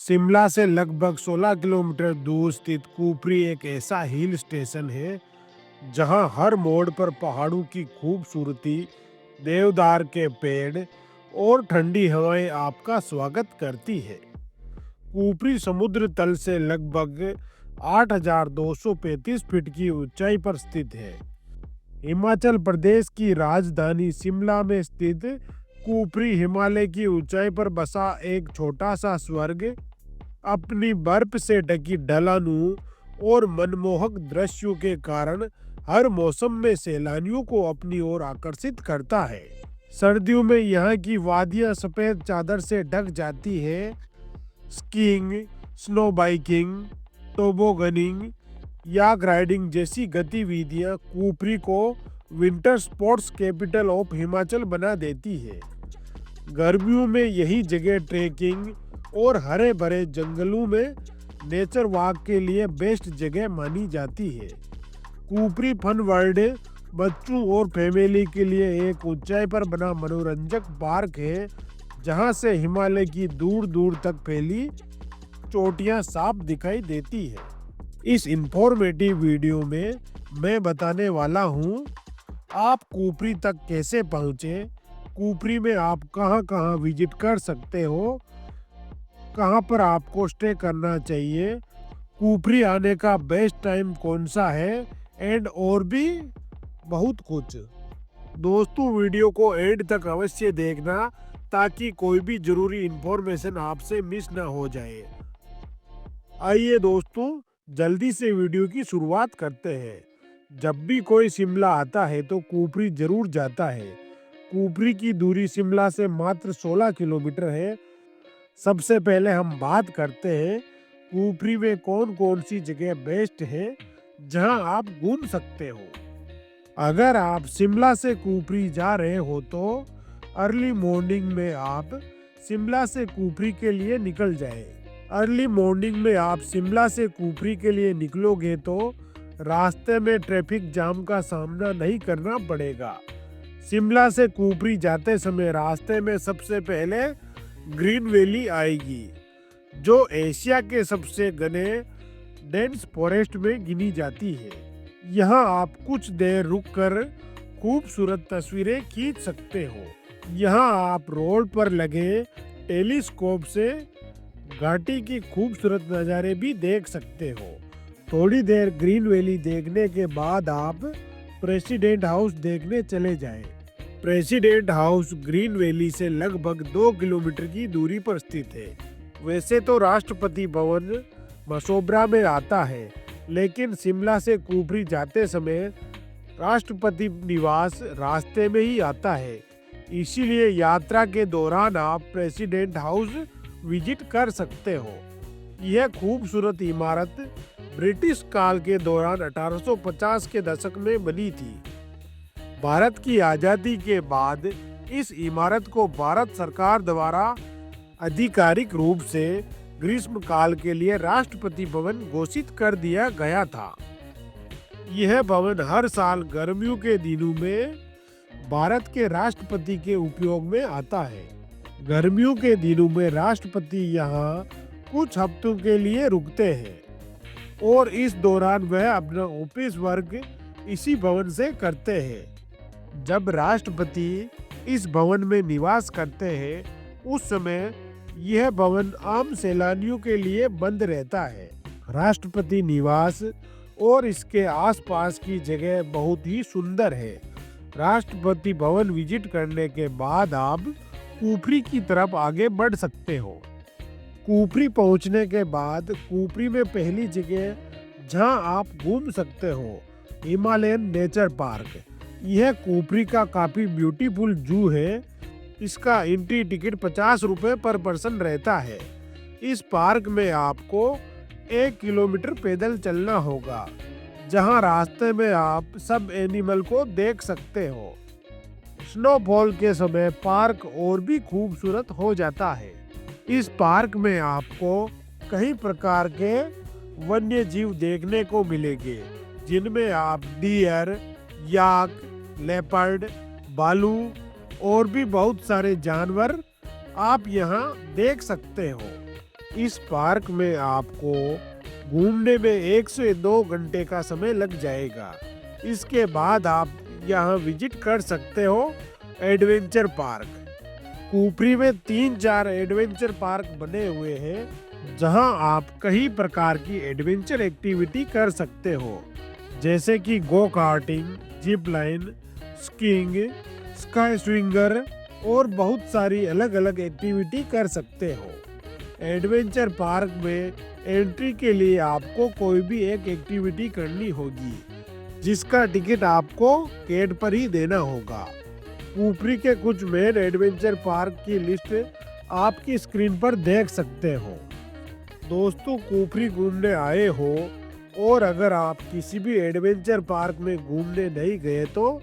शिमला से लगभग 16 किलोमीटर दूर स्थित कुफरी एक ऐसा हिल स्टेशन है जहां हर मोड़ पर पहाड़ों की खूबसूरती, देवदार के पेड़ और ठंडी हवाएं आपका स्वागत करती है। कुफरी समुद्र तल से लगभग 8,235 फीट की ऊंचाई पर स्थित है। हिमाचल प्रदेश की राजधानी शिमला में स्थित कुफरी हिमालय की ऊंचाई पर बसा एक छोटा सा स्वर्ग अपनी बर्फ से ढकी ढलानों और मनमोहक दृश्यों के कारण हर मौसम में सैलानियों को अपनी ओर आकर्षित करता है। सर्दियों में यहाँ की वादियाँ सफेद चादर से ढक जाती है। स्कीइंग, स्नो बाइकिंग, टोबोगनिंग या राइडिंग जैसी गतिविधियाँ कुफरी को winter sports capital of Himachal बना देती है। गर्मियों में यही जगह ट्रेकिंग और हरे भरे जंगलों में नेचर वॉक के लिए बेस्ट जगह मानी जाती है। कुफरी फन वर्ल्ड बच्चों और फैमिली के लिए एक ऊंचाई पर बना मनोरंजक पार्क है जहां से हिमालय की दूर दूर तक फैली चोटियां साफ दिखाई देती है। इस इंफॉर्मेटिव वीडियो में मैं बताने वाला हूं आप कुफरी तक कैसे पहुंचे, कुफरी में आप कहां-कहां विजिट कर सकते हो, कहां पर आपको स्टे करना चाहिए, कुफरी आने का बेस्ट टाइम कौन सा है एंड और भी बहुत कुछ। दोस्तों, वीडियो को एंड तक अवश्य देखना ताकि कोई भी जरूरी इंफॉर्मेशन आपसे मिस ना हो जाए। आइए दोस्तों, जल्दी से वीडियो की शुरुआत करते हैं। जब भी कोई शिमला आता है तो कुफरी जरूर जाता है। कुफरी की दूरी शिमला से मात्र 16 किलोमीटर है। सबसे पहले हम बात करते हैं कुफरी में कौन कौन सी जगह बेस्ट है जहां आप घूम सकते हो। अगर आप शिमला से कुफरी जा रहे हो तो अर्ली मॉर्निंग में आप शिमला से कुफरी के लिए निकल जाए। अर्ली मॉर्निंग में आप शिमला से कुफरी के लिए निकलोगे तो रास्ते में ट्रैफिक जाम का सामना नहीं करना पड़ेगा। शिमला से कुफरी जाते समय रास्ते में सबसे पहले ग्रीन वैली आएगी, जो एशिया के सबसे घने डेंस फॉरेस्ट में गिनी जाती है। यहाँ आप कुछ देर रुककर खूबसूरत तस्वीरें खींच सकते हो। यहाँ आप रोड पर लगे टेलीस्कोप से घाटी की खूबसूरत नज़ारे भी देख सकते हो। थोड़ी देर ग्रीन वैली देखने के बाद आप प्रेसिडेंट हाउस देखने चले जाएं। प्रेसिडेंट हाउस ग्रीन वैली से लगभग 2 किलोमीटर की दूरी पर स्थित है। वैसे तो राष्ट्रपति भवन मसोबरा में आता है, लेकिन शिमला से कुफरी जाते समय राष्ट्रपति निवास रास्ते में ही आता है। इसीलिए यात्रा के दौरान आप प्रेसिडेंट हाउस विजिट कर सकते हो। यह खूबसूरत इमारत ब्रिटिश काल के दौरान 1850 के दशक में बनी थी। भारत की आज़ादी के बाद इस इमारत को भारत सरकार द्वारा आधिकारिक रूप से ग्रीष्म काल के लिए राष्ट्रपति भवन घोषित कर दिया गया था। यह भवन हर साल गर्मियों के दिनों में भारत के राष्ट्रपति के उपयोग में आता है। गर्मियों के दिनों में राष्ट्रपति यहाँ कुछ हफ्तों के लिए रुकते हैं और इस दौरान वह अपना ऑफिस वर्क इसी भवन से करते हैं। जब राष्ट्रपति इस भवन में निवास करते हैं, उस समय यह भवन आम सैलानियों के लिए बंद रहता है। राष्ट्रपति निवास और इसके आसपास की जगह बहुत ही सुंदर है। राष्ट्रपति भवन विजिट करने के बाद आप कुफरी की तरफ आगे बढ़ सकते हो। कुफरी पहुंचने के बाद कुफरी में पहली जगह जहां आप घूम सकते हो हिमालयन नेचर पार्क। यह कुफरी का काफी ब्यूटीफुल जू है। इसका एंट्री टिकट 50 रुपए पर पर्सन रहता है। इस पार्क में आपको 1 किलोमीटर पैदल चलना होगा, जहां रास्ते में आप सब एनिमल को देख सकते हो। स्नोफॉल के समय पार्क और भी खूबसूरत हो जाता है। इस पार्क में आपको कई प्रकार के वन्य जीव देखने को मिलेंगे, जिनमें आप डियर, याक, लेपर्ड, भालू और भी बहुत सारे जानवर आप यहाँ देख सकते हो। इस पार्क में आपको घूमने में 1 से 2 घंटे का समय लग जाएगा। इसके बाद आप यहाँ विजिट कर सकते हो एडवेंचर पार्क। कुफरी में 3-4 एडवेंचर पार्क बने हुए हैं जहां आप कई प्रकार की एडवेंचर एक्टिविटी कर सकते हो, जैसे कि go karting, zip line, skiing, sky swinger और बहुत सारी अलग अलग एक्टिविटी कर सकते हो। एडवेंचर पार्क में एंट्री के लिए आपको कोई भी एक एक्टिविटी करनी होगी, जिसका टिकट आपको गेट पर ही देना होगा। कुफरी के कुछ मेन एडवेंचर पार्क की लिस्ट आपकी स्क्रीन पर देख सकते हो। दोस्तों, कुफरी घूमने आए हो और अगर आप किसी भी एडवेंचर पार्क में घूमने नहीं गए तो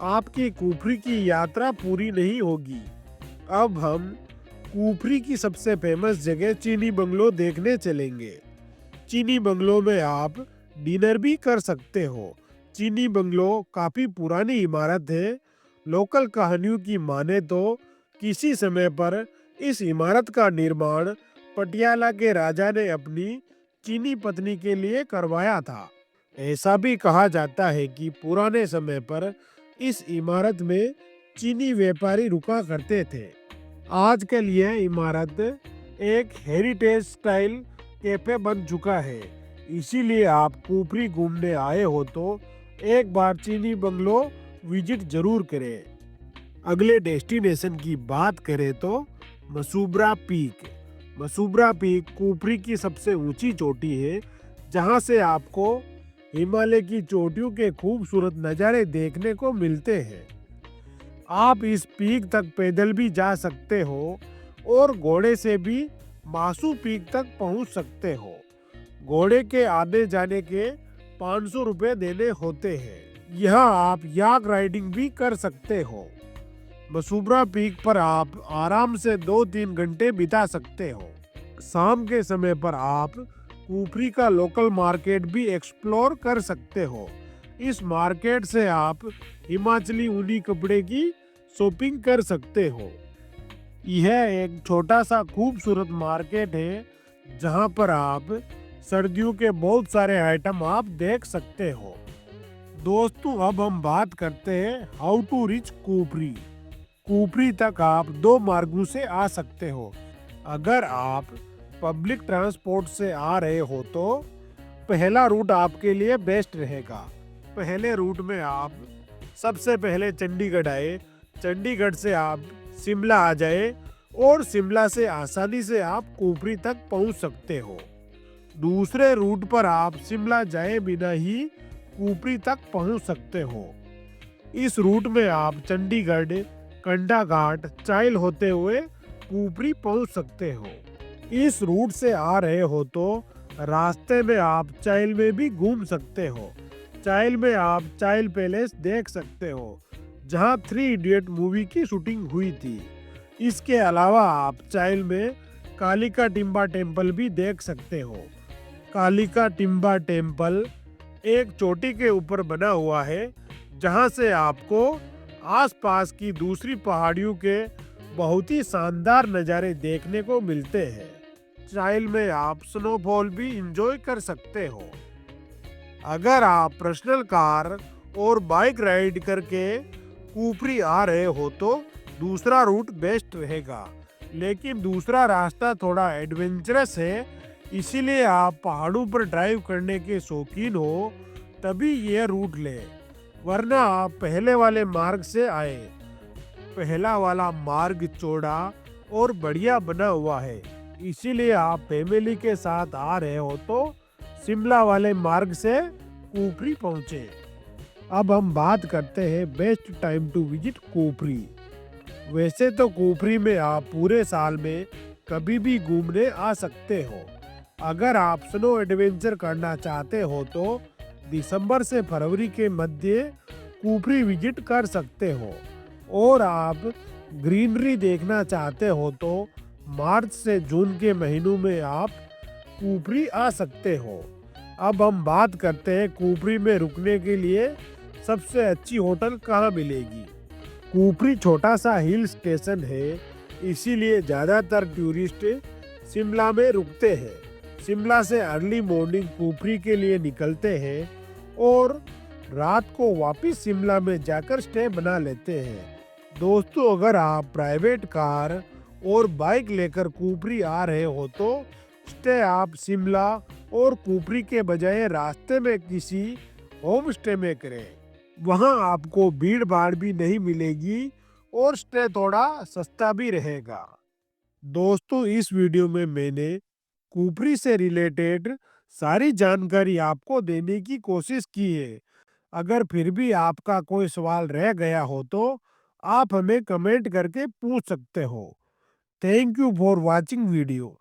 आपकी कुफरी की यात्रा पूरी नहीं होगी। अब हम कुफरी की सबसे फेमस जगह चीनी बंगलो देखने चलेंगे। चीनी बंगलो में आप डिनर भी कर सकते हो। चीनी बंगलो काफी पुरानी इमारत है। लोकल कहानियों की माने तो किसी समय पर इस इमारत का निर्माण पटियाला के राजा ने अपनी चीनी पत्नी के लिए करवाया था। ऐसा भी कहा जाता है कि पुराने समय पर इस इमारत में चीनी व्यापारी रुका करते थे। आजकल यह इमारत एक हेरिटेज स्टाइल कैफे बन चुका है। इसीलिए आप कुफरी घूमने आए हो तो एक बार चीनी बंगलो विजिट जरूर करें। अगले डेस्टिनेशन की बात करें तो मसूब्रा पीक। मसूब्रा पीक कुफरी की सबसे ऊंची चोटी है, जहां से आपको हिमालय की चोटियों के खूबसूरत नज़ारे देखने को मिलते हैं। आप इस पीक तक पैदल भी जा सकते हो और घोड़े से भी मासू पीक तक पहुंच सकते हो। घोड़े के आने जाने के 500 रुपए देने होते हैं। यहाँ आप याक राइडिंग भी कर सकते हो। मसूब्रा पीक पर आप आराम से 2-3 घंटे बिता सकते हो। शाम के समय पर आप कुफरी का लोकल मार्केट भी एक्सप्लोर कर सकते हो। इस मार्केट से आप हिमाचली ऊनी कपड़े की शॉपिंग कर सकते हो। यह एक छोटा सा खूबसूरत मार्केट है, जहां पर आप सर्दियों के बहुत सारे आइटम आप देख सकते हो। दोस्तों, अब हम बात करते हैं how to reach Kufri. Kufri तक आप 2 मार्गों से आ सकते हो। अगर आप पब्लिक ट्रांसपोर्ट से आ रहे हो तो पहला रूट आपके लिए बेस्ट रहेगा। पहले रूट में आप सबसे पहले चंडीगढ़ आए, चंडीगढ़ से आप शिमला आ जाए और शिमला से आसानी से आप कुफरी तक पहुंच सकते हो। दूसरे रूट पर आप शिमला जाए बिना ही कुफरी तक पहुंच सकते हो। इस रूट में आप चंडीगढ़, कंडा घाट, चाइल होते हुए कुफरी पहुंच सकते हो। इस रूट से आ रहे हो तो रास्ते में आप चाइल में भी घूम सकते हो। चाइल में आप चाइल पैलेस देख सकते हो, जहां 3 इडियट मूवी की शूटिंग हुई थी। इसके अलावा आप चाइल में कालिका टिम्बा टेम्पल भी देख सकते हो। कालिका टिम्बा टेम्पल एक चोटी के ऊपर बना हुआ है, जहां से आपको आसपास की दूसरी पहाड़ियों के बहुत ही शानदार नज़ारे देखने को मिलते हैं। चाइल में आप स्नोफॉल भी एंजॉय कर सकते हो। अगर आप पर्सनल कार और बाइक राइड करके कुफरी आ रहे हो तो दूसरा रूट बेस्ट रहेगा, लेकिन दूसरा रास्ता थोड़ा एडवेंचरस है। इसीलिए आप पहाड़ों पर ड्राइव करने के शौकीन हो तभी यह रूट ले, वरना आप पहले वाले मार्ग से आए। पहला वाला मार्ग चौड़ा और बढ़िया बना हुआ है, इसीलिए आप फैमिली के साथ आ रहे हो तो शिमला वाले मार्ग से कुफरी पहुंचे। अब हम बात करते हैं best time to visit Kufri. वैसे तो कुफरी में आप पूरे साल में कभी भी घूमने आ सकते हो। अगर आप स्नो एडवेंचर करना चाहते हो तो दिसंबर से फरवरी के मध्य कुफरी विजिट कर सकते हो, और आप ग्रीनरी देखना चाहते हो तो मार्च से जून के महीनों में आप कुफरी आ सकते हो। अब हम बात करते हैं कुफरी में रुकने के लिए सबसे अच्छी होटल कहाँ मिलेगी। कुफरी छोटा सा हिल स्टेशन है, इसीलिए ज़्यादातर टूरिस्ट शिमला में रुकते हैं। शिमला से अर्ली मॉर्निंग कुफरी के लिए निकलते हैं और रात को वापस शिमला में जाकर स्टे बना लेते हैं। दोस्तों, अगर आप प्राइवेट कार और बाइक लेकर कुफरी आ रहे हो तो स्टे आप शिमला और कुफरी के बजाय रास्ते में किसी होम स्टे में करें। वहां आपको भीड़ भाड़ भी नहीं मिलेगी और स्टे थोड़ा सस्ता भी रहेगा। दोस्तों, इस वीडियो में मैंने कुफरी से रिलेटेड सारी जानकारी आपको देने की कोशिश की है। अगर फिर भी आपका कोई सवाल रह गया हो तो आप हमें कमेंट करके पूछ सकते हो। Thank you for watching video.